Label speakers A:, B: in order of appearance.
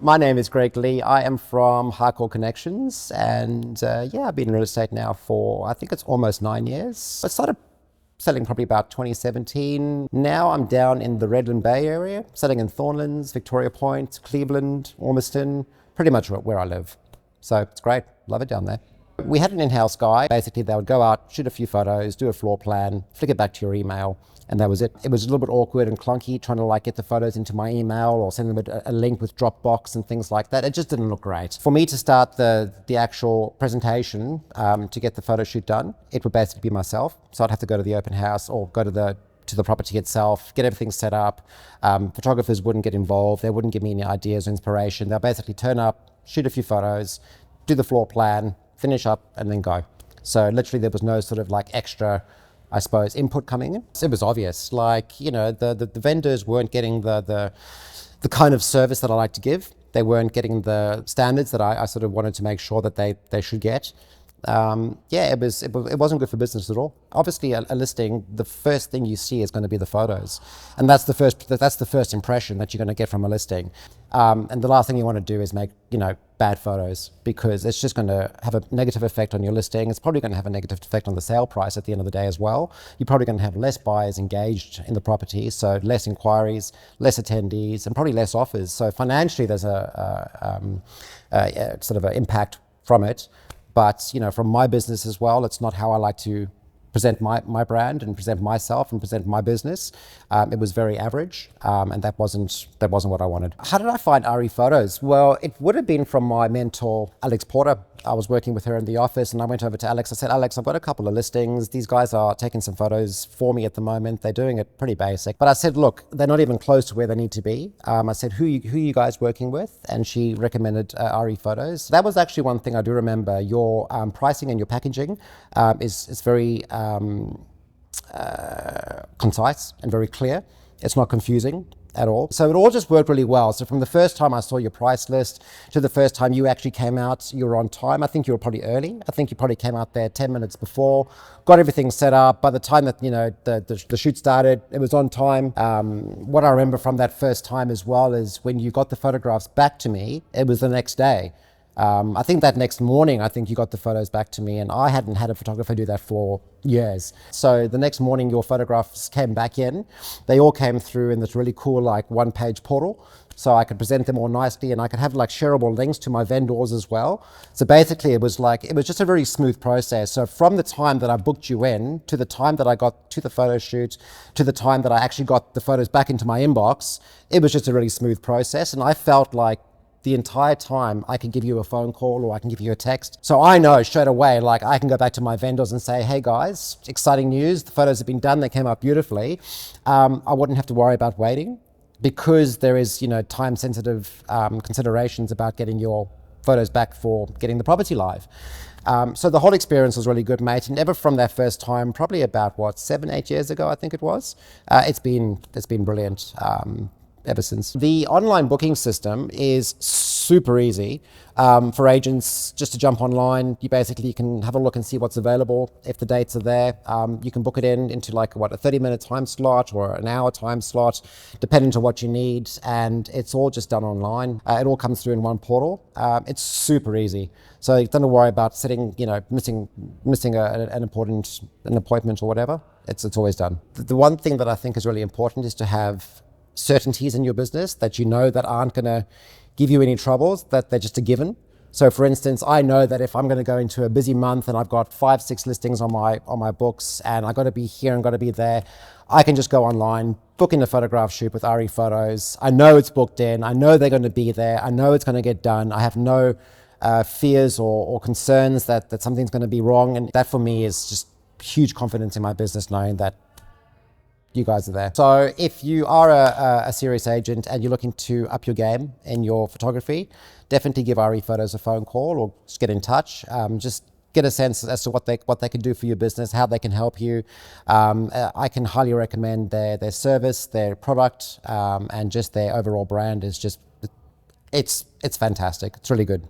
A: My name is Leigh. I am from Harcourts Connections, and I've been in real estate now for, I think it's almost 9 years. I started selling probably about 2017. Now I'm down in the Redland Bay area, selling in Thornlands, Victoria Point, Cleveland, Ormiston, pretty much where I live. So it's great, love it down there. We had an in-house guy. Basically, they would go out, shoot a few photos, do a floor plan, flick it back to your email, and that was it. It was a little bit awkward and clunky trying to get the photos into my email or send them a link with Dropbox and things like that. It just didn't look great. For me to start the actual presentation to get the photo shoot done, it would basically be myself. So I'd have to go to the open house or go to the property itself, get everything set up. Photographers wouldn't get involved. They wouldn't give me any ideas or inspiration. They'll basically turn up, shoot a few photos, do the floor plan, finish up, and then go. So literally there was no sort of extra, I suppose, input coming in. It was obvious, the vendors weren't getting the kind of service that I like to give. They weren't getting the standards that I sort of wanted to make sure that they should get. It wasn't good for business at all. Obviously, a listing, the first thing you see is going to be the photos, and that's the first impression that you're going to get from a listing. And the last thing you want to do is make bad photos, because it's just going to have a negative effect on your listing. It's probably going to have a negative effect on the sale price at the end of the day as well. You're probably going to have less buyers engaged in the property, so less inquiries, less attendees, and probably less offers. So financially, there's a sort of an impact from it. But from my business as well, it's not how I like to present my brand and present myself and present my business. It was very average, and that wasn't what I wanted. How did I find RE Photos? Well, it would have been from my mentor, Alex Porter. I was working with her in the office, and I went over to Alex. I said, Alex, I've got a couple of listings. These guys are taking some photos for me at the moment. They're doing it pretty basic. But I said, look, they're not even close to where they need to be. I said, who are you guys working with? And she recommended RE Photos. That was actually one thing I do remember. Your pricing and your packaging is very concise and very clear. It's not confusing at all. So it all just worked really well. So from the first time I saw your price list to the first time you actually came out, you were on time. I think you were probably early. I think you probably came out there 10 minutes before, got everything set up. By the time that the shoot started, it was on time. What I remember from that first time as well is when you got the photographs back to me, it was the next day. I think that next morning, you got the photos back to me, and I hadn't had a photographer do that for years. So the next morning, your photographs came back in. They all came through in this really cool, one-page portal. So I could present them all nicely, and I could have shareable links to my vendors as well. So basically, it was just a very smooth process. So from the time that I booked you in to the time that I got to the photo shoot to the time that I actually got the photos back into my inbox, it was just a really smooth process. And I felt like the entire time I can give you a phone call or I can give you a text. So I know straight away, I can go back to my vendors and say, hey guys, exciting news. The photos have been done. They came out beautifully. I wouldn't have to worry about waiting, because there is, time sensitive considerations about getting your photos back for getting the property live. So the whole experience was really good, mate. And ever from that first time, probably about 7-8 years ago, I think it was, it's been brilliant. Ever since. The online booking system is super easy for agents just to jump online. You basically can have a look and see what's available. If the dates are there, you can book it into a 30-minute time slot or an hour time slot, depending on what you need. And it's all just done online. It all comes through in one portal. It's super easy. So you don't have to worry about missing an appointment or whatever. It's always done. The one thing that I think is really important is to have certainties in your business that that aren't going to give you any troubles, that they're just a given. So for instance, I know that if I'm going to go into a busy month and I've got 5-6 listings on my books and I've got to be here and got to be there, I can just go online, book in a photograph shoot with RE Photos. I know it's booked in. I know they're going to be there. I know it's going to get done. I have no fears or concerns that something's going to be wrong. And that for me is just huge confidence in my business, knowing that you guys are there. So if you are a serious agent and you're looking to up your game in your photography, definitely give RE Photos a phone call or just get in touch. Just get a sense as to what they can do for your business, how they can help you. I can highly recommend their service, their product, and just their overall brand is just, it's fantastic. It's really good.